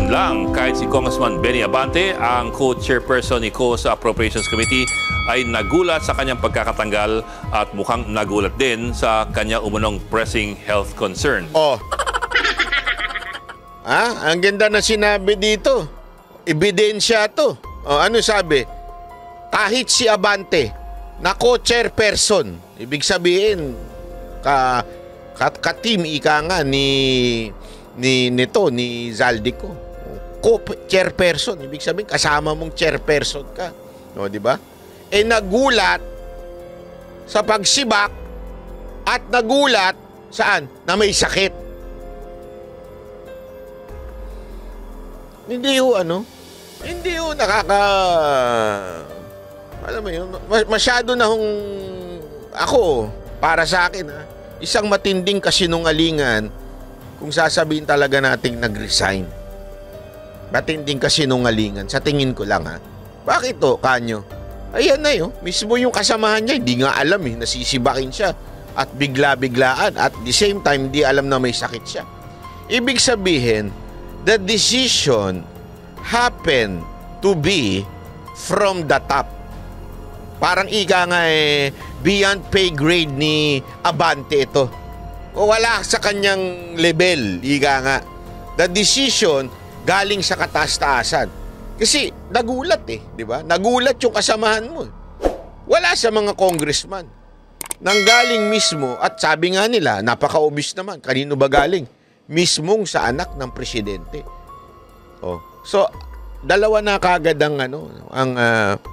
Ngayon lang, kahit si Congressman Benny Abante, ang co-chairperson ni COA sa Appropriations Committee, ay nagulat sa kanyang pagkakatanggal at mukhang nagulat din sa kanya umunong pressing health concern. Oh. Ang ganda na sinabi dito. Ebidensya to. Oh, ano sabi? Kahit si Abante na co-chairperson, ibig sabihin ka-team ika nga ni Zaldico. Co-chairperson, ibig sabihin kasama mong chairperson ka. No, di ba? Nagulat sa pagsibak at nagulat saan? Na may sakit. Hindi ho alam mo yun, masyado na hong ako, para sa akin isang matinding kasinungalingan kung sasabihin talaga nating nag-resign. Matinding kasinungalingan, sa tingin ko lang Bakit Kanyo? Ayan na yun, mismo yung kasamahan niya, hindi nga alam nasisibakin siya at bigla-biglaan at the same time hindi alam na may sakit siya. Ibig sabihin, the decision happened to be from the top. Parang ika nga beyond pay grade ni Abante ito. O wala sa kanyang level, ika nga. The decision galing sa kataas-taasan. Kasi nagulat di ba? Nagulat yung kasamahan mo. Wala sa mga congressman. Nanggaling mismo at sabi nga nila, napaka-obvious naman. Kanino ba galing? Mismong sa anak ng presidente. So, dalawa na kagad ang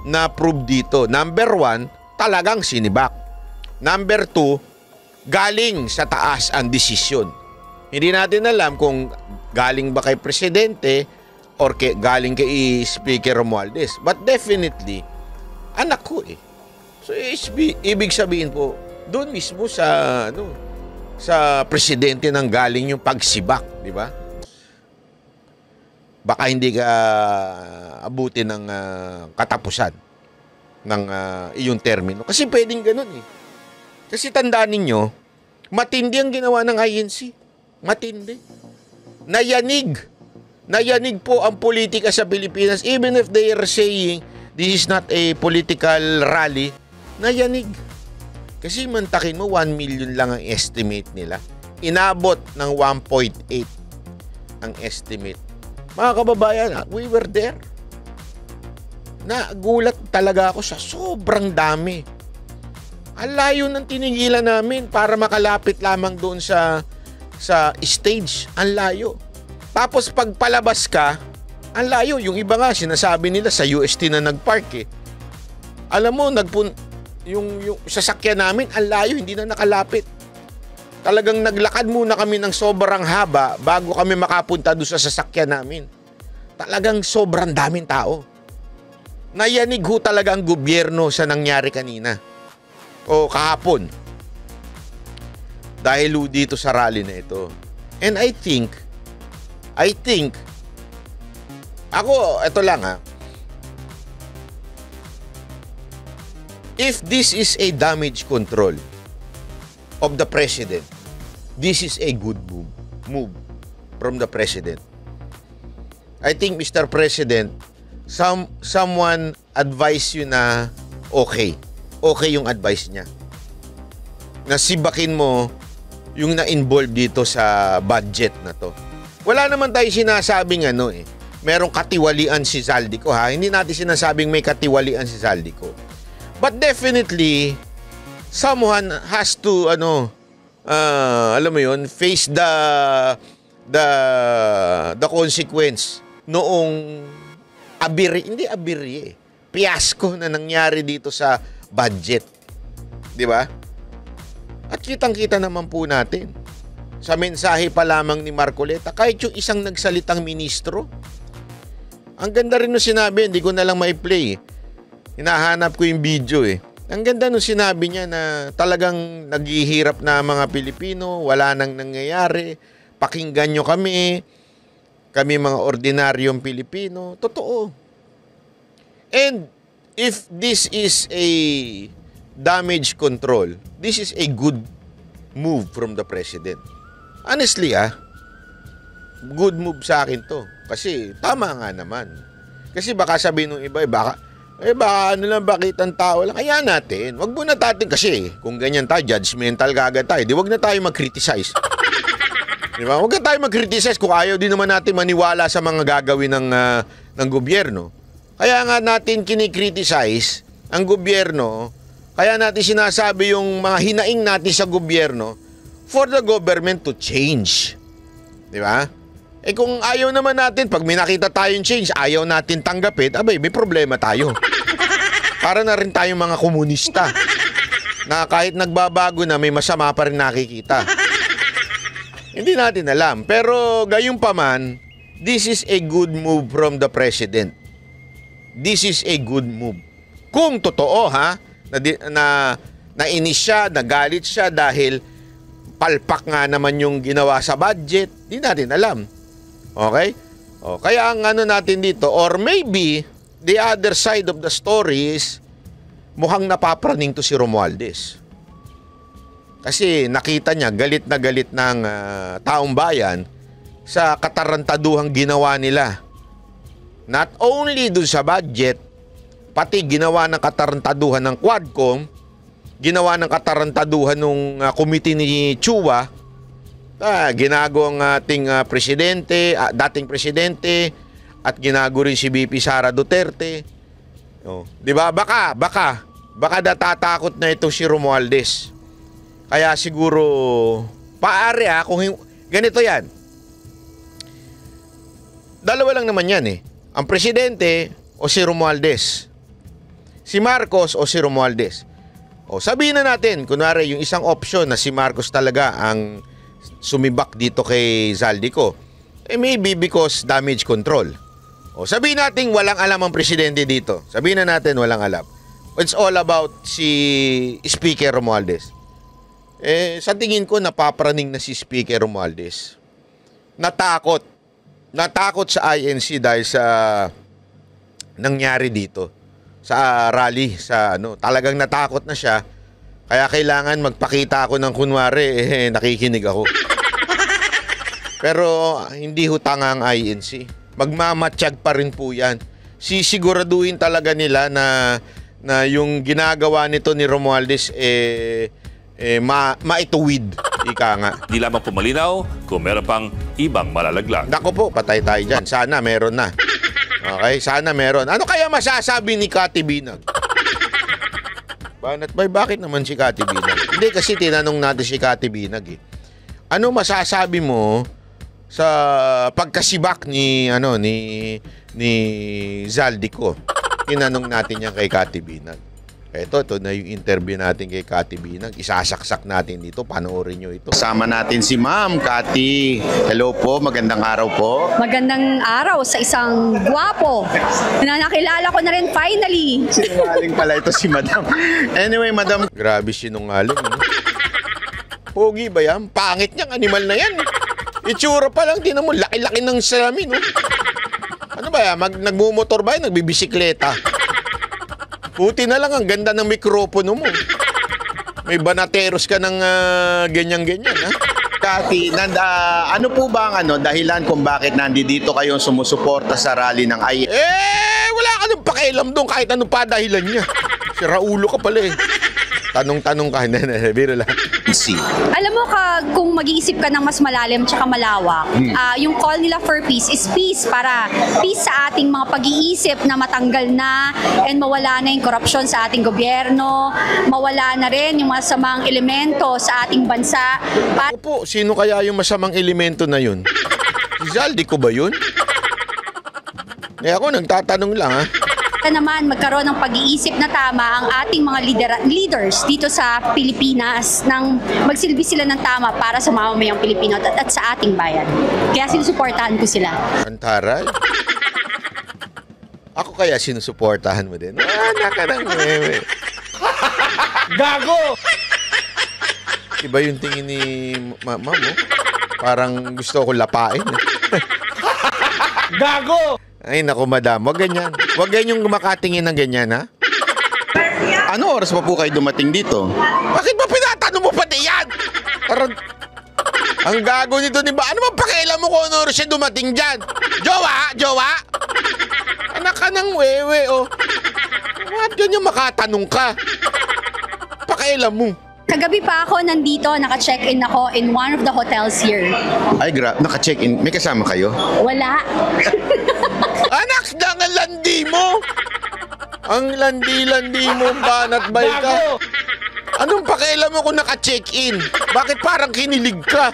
na-prove dito. Number 1, talagang sinibak. Number 2, galing sa taas ang desisyon. Hindi natin alam kung galing ba kay presidente or galing kay Speaker Romualdez. But definitely, anak ko So, ibig sabihin po, doon mismo sa presidente nang galing yung pagsibak, di ba? Baka hindi ka abutin ng katapusan ng iyong termino. Kasi pwedeng ganun Kasi tandaan ninyo, matindi ang ginawa ng INC. Matindi. Nayanig po ang politika sa Pilipinas. Even if they are saying this is not a political rally, nayanig. Kasi mantakin mo, 1 million lang ang estimate nila. Inabot ng 1.8 ang estimate. Mga kababayan, we were there. Nagulat talaga ako sa sobrang dami. Ang layo ng tinigilan namin para makalapit lamang doon sa stage. Ang layo. Tapos pag palabas ka, ang layo. Yung iba nga, sinasabi nila sa UST na nagpark Alam mo, yung sasakyan namin, ang layo, hindi na nakalapit. Talagang naglakad muna kami ng sobrang haba bago kami makapunta doon sa sasakyan namin. Talagang sobrang daming tao. Nayanig ho talaga ang gobyerno sa nangyari kanina o kahapon dahil dito sa rally na ito. And I think ako, ito lang if this is a damage control of the president, this is a good move from the president. I think, Mr. President, someone advise you na okay yung advice niya. Nasibakin mo yung na-involve dito sa budget na to. Wala naman tayo sinasabing merong katiwalian si Zaldico Hindi natin sinasabing may katiwalian si Zaldico. But definitely, someone has to alam mo yun, face the consequence noong fiasco na nangyari dito sa budget. Di ba? At kitang-kita naman po natin sa mensahe pa lamang ni Marcoleta, kahit yung isang nagsalitang ministro, ang ganda rin nung sinabi, hindi ko na lang mai-play. Hinahanap ko yung video Ang ganda nung sinabi niya na talagang naghihirap na mga Pilipino, wala nang nangyayari, pakinggan nyo kami mga ordinaryong Pilipino. Totoo. And if this is a damage control, this is a good move from the president. Honestly, good move sa akin to. Kasi tama nga naman. Kasi baka sabihin ng iba, baka ano lang, bakit ang tao lang. Kaya natin, wag muna natin kasi kung ganyan tayo, judgmental kagad tayo. Di wag na tayo mag-criticize. Di ba? Wag na tayo mag-criticize kung ayaw din naman natin maniwala sa mga gagawin ng gobyerno. Kaya nga natin kinikriticize ang gobyerno. Kaya natin sinasabi yung mga hinaing natin sa gobyerno for the government to change. Di ba? Kung ayaw naman natin, pag may nakita tayong change, ayaw natin tanggapin, abay, may problema tayo. Para na rin tayong mga komunista na kahit nagbabago na, may masama pa rin nakikita. Hindi natin alam. Pero gayunpaman, this is a good move from the president. This is a good move. Kung totoo na inis siya, nagalit siya dahil palpak nga naman yung ginawa sa budget, di natin alam. Okay? Kaya ang ano natin dito, or maybe the other side of the story is mukhang napapraning to si Romualdez. Kasi nakita niya galit na galit ng taong bayan sa katarantaduhang ginawa nila. Not only dun sa budget, pati ginawa ng katarantaduhan ng Quadcom, ginawa ng katarantaduhan ng committee ni Chua, ginago ang ating presidente, dating presidente, at ginago rin si VP Sara Duterte. Di ba? Baka natatakot na itong si Romualdez. Kaya siguro, paari kung ganito yan. Dalawa lang naman yan Ang presidente o si Romualdez. Si Marcos o si Romualdez. Sabihin na natin, kunwari yung isang option na si Marcos talaga ang sumibak dito kay Zaldico, maybe because damage control. Sabihin natin walang alam ang presidente dito. Sabihin na natin walang alam. It's all about si Speaker Romualdez. Sa tingin ko napapraning na si Speaker Romualdez. Natakot sa INC dahil sa nangyari dito. Sa rally, talagang natakot na siya. Kaya kailangan magpakita ako ng kunwari, nakikinig ako. Pero hindi hutang ang INC. Magmamatsyag pa rin po yan. Sisiguraduhin talaga nila na yung ginagawa nito ni Romualdez maituwid. Ika nga. Di lamang pumalinaw kung meron pang ibang malalaglag. Dako po, patay tayo dyan. Sana meron na. Okay, sana meron. Ano kaya masasabi ni Cathy Binag? Bakit naman si Cathy Binag? Hindi, kasi tinanong natin si Cathy Binag Ano masasabi mo sa pagkasibak ni Zaldico? Tinanong natin yan kay Cathy Binag. Ito na yung interview natin kay Cathy Binag. Isasaksak natin dito. Panoorin nyo ito. Kasama natin si Ma'am Cathy. Hello po. Magandang araw po. Magandang araw sa isang gwapo na nakilala ko na rin finally. Sinungaling pala ito si Madam. Anyway, Madam. Grabe sinungaling. Pogi ba yan? Pangit niyang animal na yan. Itsura pa lang. Tinan mo, laki-laki ng salamin. Ano ba yan? Nagmumotor ba yan? Nagbibisikleta? Puti na lang, ang ganda ng mikropono mo. May banateros ka ng ganyan-ganyan, Cathy, ano po ba ang dahilan kung bakit nandito kayong sumusuporta sa rally ng INC? Wala ka nang pakialam doon kahit anong pa dahilan niya. Si Raulo ka pala Tanong-tanong ka. Biro lang. Alam mo kung mag-iisip ka ng mas malalim tsaka malawak, yung call nila for peace is peace, para peace sa ating mga pag-iisip na matanggal na and mawala na yung korupsyon sa ating gobyerno, mawala na rin yung masamang elemento sa ating bansa. Opo, sino kaya yung masamang elemento na yun? Si Zaldico ba yun? Ako nagtatanong lang naman magkaroon ng pag-iisip na tama ang ating mga leaders dito sa Pilipinas, nang magsilbi sila ng tama para sa mamamayang Pilipino at sa ating bayan. Kaya sinusuportahan ko sila. Antaray? Ako kaya sinusuportahan mo din? Naka ng meme. Gago! Iba yung tingin ni mama mo. Parang gusto ko lapain. Gago! Ay, naku, madam. Huwag ganyan. Huwag ganyan yung makatingin ng ganyan, ha? Ano oras pa po kayo dumating dito? Bakit ba pinatanong mo pati yan? Ang gago nito ni ba? Ano bang pakialam mo kung ano siya dumating dyan? Jowa? Jowa? Anak ka ng wewe, oh. Bakit ganyan makatanong ka? Pakialam mo. Kagabi pa ako nandito, naka-check-in ako in one of the hotels here. Ay, naka-check-in. May kasama kayo? Wala. Anak ng landi mo! Ang landi-landi mo, banat bay ka. Anong pakialam mo kung naka-check-in? Bakit parang kinilig ka?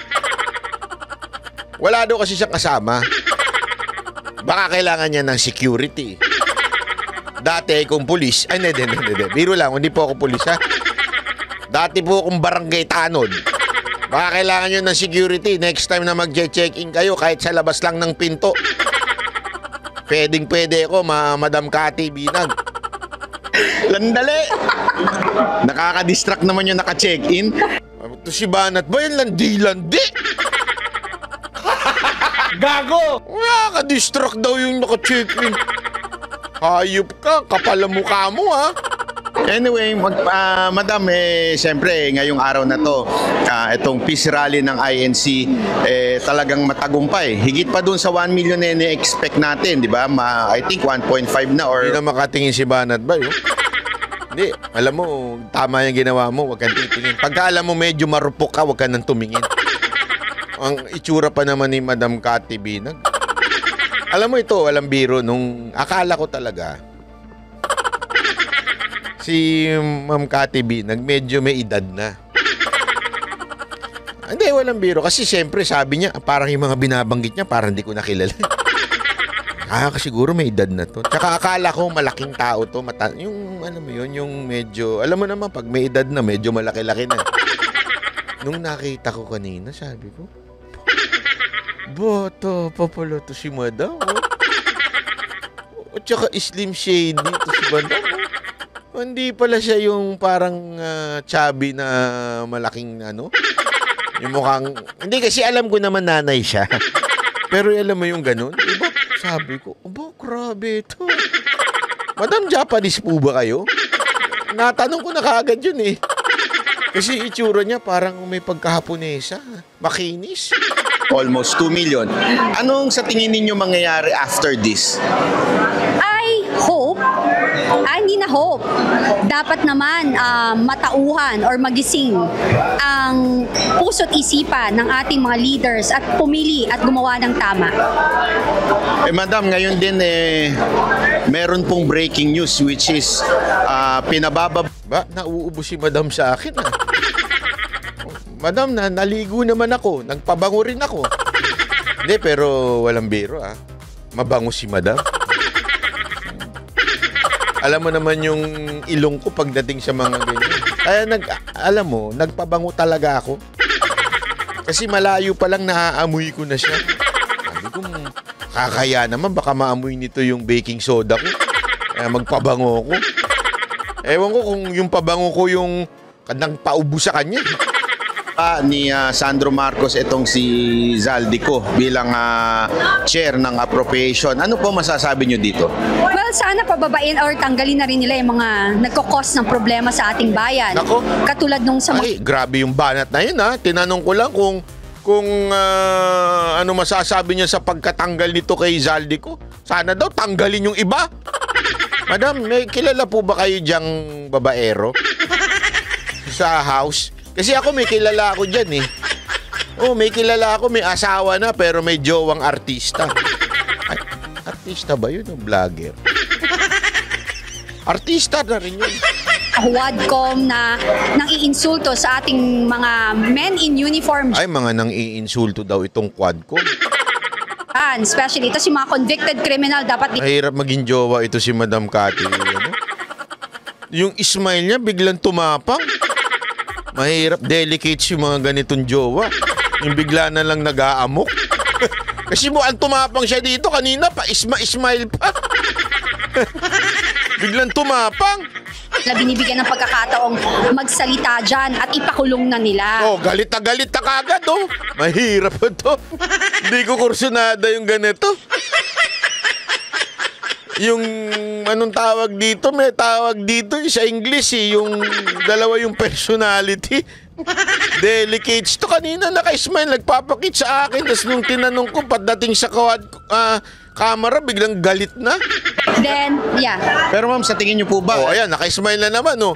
Wala daw kasi siyang kasama. Baka kailangan niya ng security. Dati kung pulis, ay hindi. Biro lang, hindi po ako pulis ha. Dati po akong barangay tanod. Baka kailangan niyo ng security. Next time na mag-check-in kayo, kahit sa labas lang ng pinto. Pwedeng-pwede ako, Madam Cathy Binag. Landali! Nakaka-distract naman yung naka-check-in. Ito si Banat ba yan? Landi-landi! Gago! Nakaka-distract daw yung naka-check-in. Hayop ka, kapal ang mukha mo ha. Anyway, madam, siyempre, ngayong araw na to, itong peace rally ng INC, talagang matagumpay. Higit pa dun sa 1 million na expect natin, di ba? I think 1.5 na or... Hindi na makatingin si Banat ba yun? Hindi, alam mo, tama yung ginawa mo, wag kang titingin. Pagka alam mo medyo marupok ka, wag ka nang tumingin. Ang itsura pa naman ni Madam Cathy Binag. Alam mo ito, walang biro, nung akala ko talaga, si Ma'am Cathy Binag medyo may edad na. Hindi, walang biro. Kasi siyempre sabi niya, parang yung mga binabanggit niya, parang hindi ko nakilala. Siguro may edad na to. Tsaka akala ko malaking tao to. Yung, alam mo yun, yung medyo, alam mo naman, pag may edad na, medyo malaki-laki na. Nung nakita ko kanina, sabi ko, boto, papalo to si Madam. At tsaka Slim Shady to si Madam. Hindi pala siya yung parang chubby na malaking ano. Yung mukhang, hindi kasi alam ko naman nanay siya. Pero alam mo yung ganun. Iba, sabi ko, grabe ito. Madam, Japanese po ba kayo? Natanong ko na kaagad yun eh. Kasi itsura niya parang may pagka-Haponesa. Makinis. Almost 2 million. Anong sa tingin ninyo mangyayari after this? I hope, hindi na hope, dapat naman matauhan or magising ang puso't isipan ng ating mga leaders at pumili at gumawa ng tama. Madam, ngayon din meron pong breaking news which is pinababa... Nauubo si Madam sa akin ah. Madam, naligo naman ako. Nagpabango rin ako. Hindi, pero walang biro ah. Mabango si Madam. Alam mo naman yung ilong ko pagdating sa mga ganyan. Kaya alam mo, nagpabango talaga ako. Kasi malayo pa lang naaamoy ko na siya. Sabi ko, kakaya naman, baka maamoy nito yung baking soda ko. Kaya magpabango ako. Ewan ko kung yung pabango ko yung kanang paubo sa kanya. Ni Sandro Marcos itong si Zaldico bilang chair ng appropriation. Ano po masasabi nyo dito? Well, sana pababain or tanggalin na rin nila yung mga nagkakos ng problema sa ating bayan. Nako. Katulad nung sa Ay, grabe yung Banat na yun ha. Tinanong ko lang kung ano masasabi niya sa pagkatanggal nito kay Zaldico. Sana daw tanggalin yung iba. Madam, may kilala po ba kayo diyang babaero? Sa house? Kasi ako may kilala ako dyan eh. May kilala ako, may asawa na pero may jowang artista. Ay, artista ba yun o vlogger? Artista na rin yun. Wadcom na nang iinsulto sa ating mga men in uniform. Ay, mga nang iinsulto daw itong Quadcom. Especially, ito si mga convicted criminal dapat Mahirap maging jowa ito si Madam Cathy. Ano? Yung smile niya biglang tumapang. Mahirap, delicate yung mga ganitong jowa. Yung bigla na lang nag-aamok. Kasi mukhang tumapang siya dito kanina pa, smile pa. Biglang tumapang. na binibigyan ng pagkakataong magsalita dyan at ipakulong na nila. Galit na kagad, oh. Mahirap ito. Hindi ko kursunada yung ganito. Yung anong tawag dito? May tawag dito sa English eh. Yung dalawa yung personality. Delicates to. Kanina naka-smile, nagpapakit sa akin. Tapos nung tinanong ko, pagdating sa camera, biglang galit na. Then, yeah. Pero ma'am, sa tingin niyo po ba? Oh, ayan, naka-smile na naman, oh.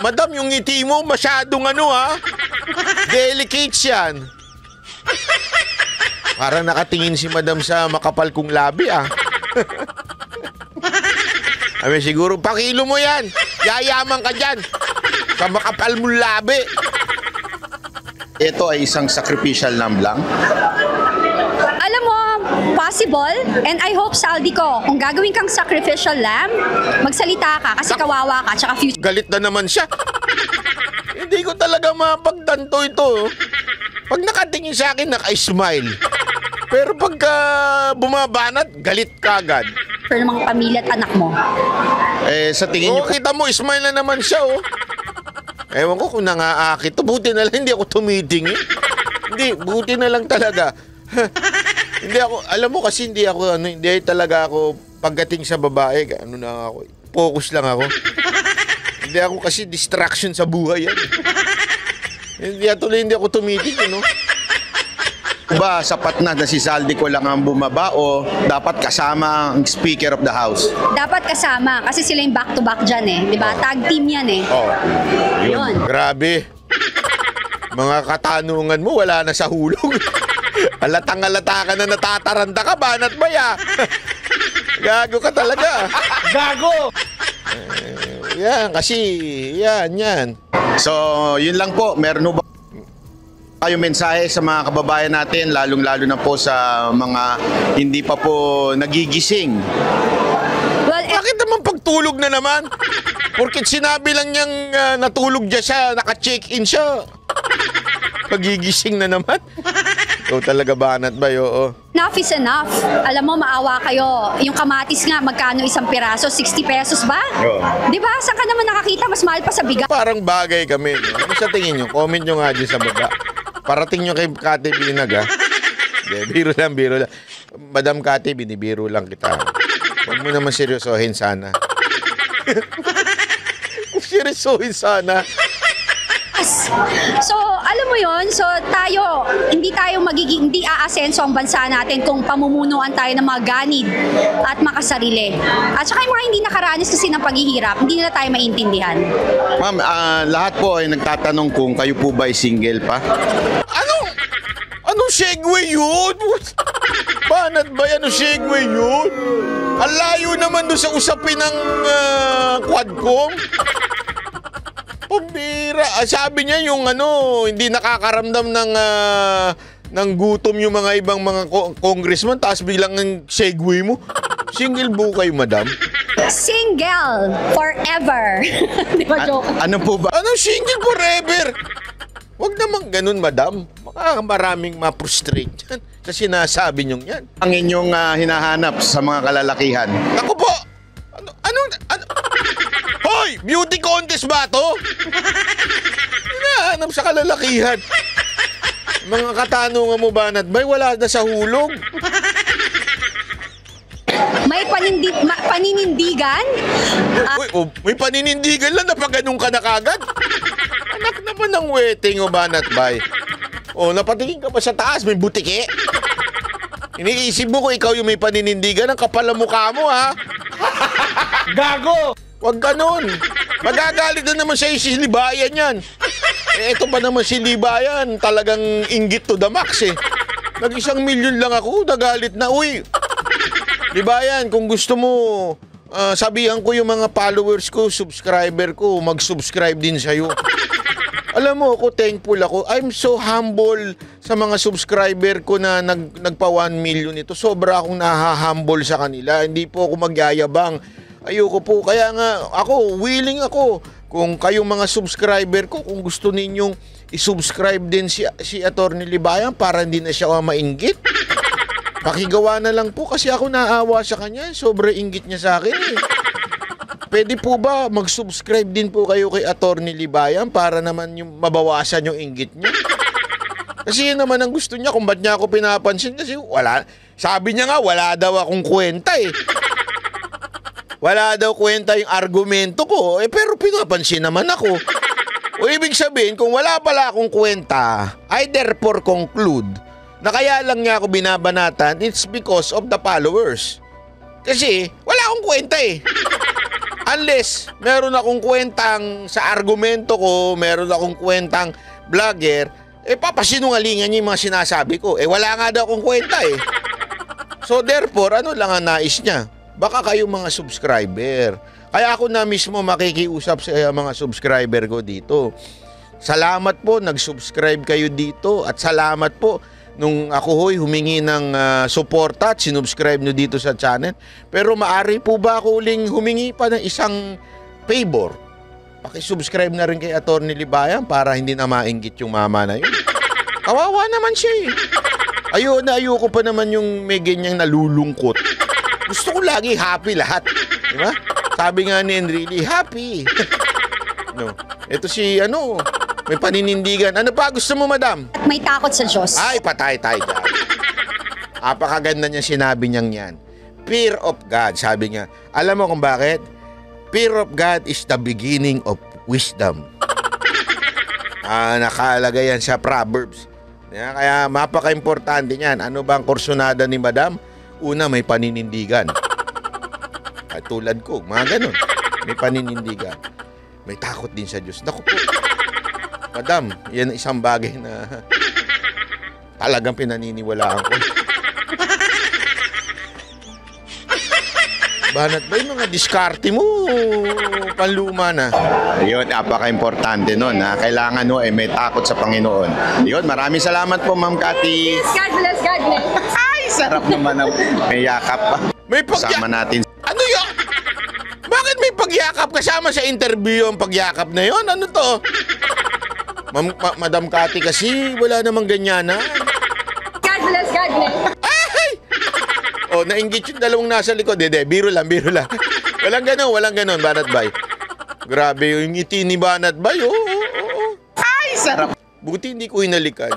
Madam, yung ngiti mo, masyadong delicates yan. Parang nakatingin si madam sa makapal kong labi, Ay, siguro, pakilo mo yan. Yayaman ka dyan. Sa makapal mong labi. Ito ay isang sacrificial lamb lang. Alam mo, possible, and I hope, Saldi ko, kung gagawin kang sacrificial lamb, magsalita ka kasi kawawa ka, tsaka future. Galit na naman siya. Hindi ko talaga mapagtanto ito. Pag nakatingin sa akin, naka-smile. Pero pagka bumabanat, galit ka agad. ng mga pamilya at anak mo. Sa tingin niyo, kita mo, smile na naman siya, Ewan ko kung nangaakit to. Buti na lang hindi ako tumitingin. Hindi, buti na lang talaga. Hindi ako, alam mo kasi hindi talaga ako, pagdating sa babae, focus lang ako. Hindi ako kasi distraction sa buhay yan. Hindi ako tumitingin, ba sapat na si Saldi ko lang ang bumaba o dapat kasama ang Speaker of the House? Dapat kasama kasi sila yung back-to-back dyan di ba? Tag team yan Yun. Grabe. Mga katanungan mo, wala na sa hulog. Alatang-alata ka na natataranta ka, banat ba ya? Gago ka talaga. Gago! Yan, kasi, yan. So, yun lang po. Meron ba kayo mensahe sa mga kababayan natin, lalong-lalo na po sa mga hindi pa po nagigising? Well, Bakit naman pagtulog na naman? Porket sinabi lang niyang natulog siya, naka-check-in siya. Pagigising na naman. Ikaw talaga banat ba, enough is enough. Alam mo, maawa kayo. Yung kamatis nga, magkano isang piraso? 60 pesos ba? Di ba? Saan ka naman nakakita? Mas mahal pa sa bigas. Parang bagay kami. Ano sa tingin nyo? Comment nyo nga dyan sa baba. Parating nyo kay Kati Binag, Biro lang. Madam Kati, binibiro lang kita. Huwag mo naman seryosohin sana. Seryosohin sana. So, alam mo yon, so hindi aasenso ang bansa natin kung pamumunuan tayo ng mga ganid at makasarili. At saka yung mga hindi nakaranas kasi ng paghihirap, hindi nila tayo maintindihan. Ma'am, lahat po ay nagtatanong kung kayo po ba ay single pa? Anong segue yun? Banat ba yan? Anong segue yun? Ang layo naman doon sa usapin ng Quadcom. Pambira. Sabi niya yung hindi nakakaramdam ng gutom yung mga ibang mga congressman, tapos biglang ang segue mo. Single po kayo, madam? Single forever. Di ba, joke? Ano po ba? Anong single forever? Huwag naman ganun, madam. Maraming ma-frustrate yan sa sinasabi niyong yan. Ang inyong hinahanap sa mga kalalakihan? Ako po! Ano? Hoy! Beauty contest ba to? Hinahanap sa kalalakihan. Mga katanungan mo, Banat Bay, wala na sa hulog. May paninindigan? May paninindigan lang na pag ganun ka na kagad. Anak naman ng wedding, Banat Bay. Napatingin ka pa sa taas, may butike. Iniisip mo kung ikaw yung may paninindigan, ang kapal ang mukha mo, ha? Gago! Huwag ganun. Magagalit na naman siya si Libayan yan. Ito pa naman si Libayan, talagang inggit to the max, Nag-1 milyon lang ako, nagalit na. Uy, Libayan, kung gusto mo, sabihan ko yung mga followers ko, subscriber ko, mag-subscribe din sa'yo. Alam mo, ako thankful ako. I'm so humble sa mga subscriber ko na nagpa 1 million ito. Sobra akong naha-humble sa kanila. Hindi po ako magyayabang. Ayoko po. Kaya nga, willing ako. Kung kayong mga subscriber ko, kung gusto ninyong isubscribe din si Atty. Libayan para hindi na siya mainggit. Pakigawa na lang po kasi ako naawa sa kanya. Sobrang inggit niya sa akin, Pwede po ba mag-subscribe din po kayo kay Atty. Libayan para naman yung mabawasan yung inggit niya? Kasi yun naman ang gusto niya kung ba't niya ako pinapansin kasi sabi niya nga wala daw akong kwenta Wala daw kwenta yung argumento ko pero pinapansin naman ako. O ibig sabihin, kung wala pala akong kwenta, I therefore conclude na kaya lang niya ako binabanatan, it's because of the followers. Kasi wala akong kwenta eh. Unless meron akong kwentang sa argumento ko, meron akong kwentang vlogger, papasinungalingan niya yung mga sinasabi ko. Wala nga daw akong kwenta eh. So therefore, ano lang ang nais niya? Baka kayong mga subscriber. Kaya ako na mismo makikiusap sa mga subscriber ko dito. Salamat po, nag-subscribe kayo dito. At salamat po nung ako ho'y humingi ng suporta at sinubscribe nyo dito sa channel. Pero maari po ba ako uling humingi pa ng isang favor? Pakisubscribe na rin kay Atty. Libayan para hindi na mainggit yung mama na yun. Kawawa naman siya eh. Ayoko pa naman yung may ganyang nalulungkot. Gusto ko lagi happy lahat. Diba? Sabi nga ni Enrile, happy. No. Ito si may paninindigan. Ano pa gusto mo, madam? At may takot sa Diyos. Ay, patay tayo dyan. Apakaganda niya sinabi niyang yan. Fear of God, sabi niya. Alam mo kung bakit? Fear of God is the beginning of wisdom. Nakalagay yan sa Proverbs. Kaya mapaka-importante niyan. Ano ba ang kursunada ni madam? Una, may paninindigan. At tulad ko, mga ganun. May paninindigan. May takot din sa Diyos. Naku po. Madam, yan isang bagay na talagang pinaniniwalaan ko. Banat ba yung mga diskarte mo? Panluma na. Yun, napaka-importante nun. Kailangan may takot sa Panginoon. Yun, maraming salamat po, Ma'am Cathy. God bless, God bless. Ay, sarap naman ang may yakap pa. May Kasama natin. Ano yun? Bakit may pagyakap kasama sa interview ang pagyakap na yun? Ano to? Madam Cathy kasi wala namang ganyan na. God bless, God bless. Ay! Nainggit yung dalawang nasa likod. Biro lang. Walang ganon, Banat Bay. Grabe yung ngiti ni Banat Bay. Oo. Ay, sarap. Buti hindi ko hinalikan.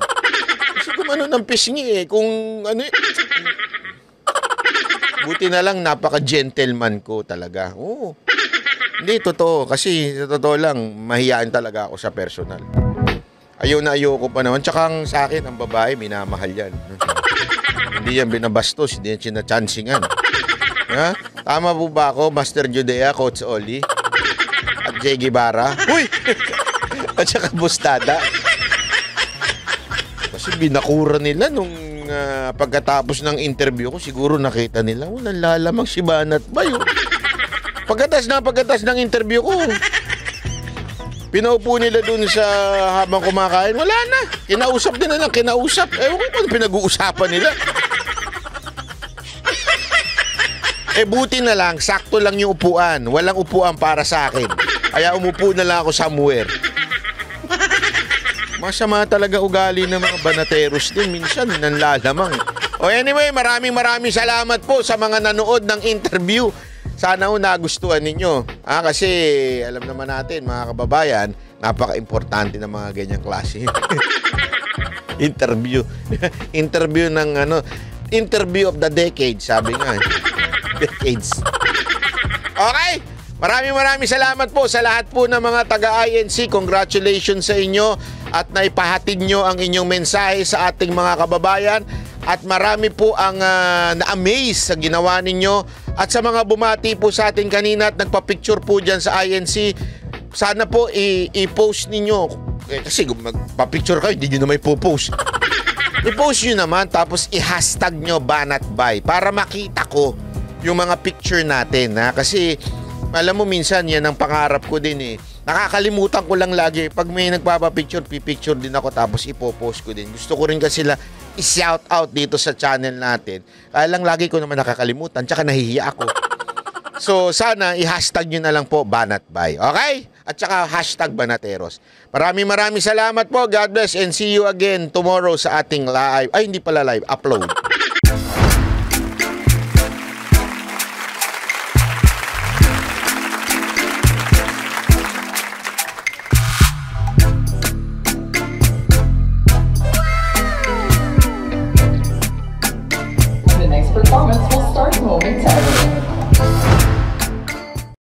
Kasi kung ano ng pisngi kung ano buti na lang napaka-gentleman ko talaga. Oo. Hindi, totoo. Kasi sa totoo lang, mahiyaan talaga ako sa personal. Ayoko pa naman. Tsaka sa akin, ang babae, minamahal yan. Hindi yan binabastos, hindi yan sinachansingan. Ha? Tama po ba ako, Master Judea, Coach Oli? At Jay Guevara? Uy! At saka Bustada? Kasi binakura nila nung pagkatapos ng interview ko, siguro nakita nila, walang lalamang si Banat Bay. Pagkatas ng interview ko, pinaupo nila dun sa habang kumakain, wala na. Kinausap nila lang, Ewan ko kung pinag-uusapan nila. Buti na lang, sakto lang yung upuan. Walang upuan para sa akin. Kaya umupo na lang ako somewhere. Masama talaga ugali ng mga banateros din. Minsan, nanlalamang. Anyway, maraming salamat po sa mga nanood ng interview. Sana nagustuhan ninyo. Kasi alam naman natin, mga kababayan, napaka-importante ng mga ganyang klase. Interview. Interview ng interview of the decade, sabi nga. Decades. Okay. Maraming salamat po sa lahat po ng mga taga-INC. Congratulations sa inyo at naipahatid nyo ang inyong mensahe sa ating mga kababayan. At marami po ang na-amaze sa ginawa ninyo. At sa mga bumati po sa atin kanina at nagpa-picture po dyan sa INC, sana po i-post ninyo. Kasi kung magpa-picture kayo, hindi nyo na may po-post. I-post nyo naman tapos i-hashtag nyo BanatBay para makita ko yung mga picture natin. Kasi alam mo minsan yan ang pangarap ko din Nakakalimutan ko lang lagi. Pag may nagpapapicture, pipicture din ako tapos ipopost ko din. Gusto ko rin kasi i-shout out dito sa channel natin. Kaya lang lagi ko naman nakakalimutan tsaka nahihiya ako. So sana i-hashtag nyo na lang po BanatBay. Okay? At tsaka hashtag Banateros. Maraming salamat po. God bless and see you again tomorrow sa ating live. Ay, hindi pala live. Upload.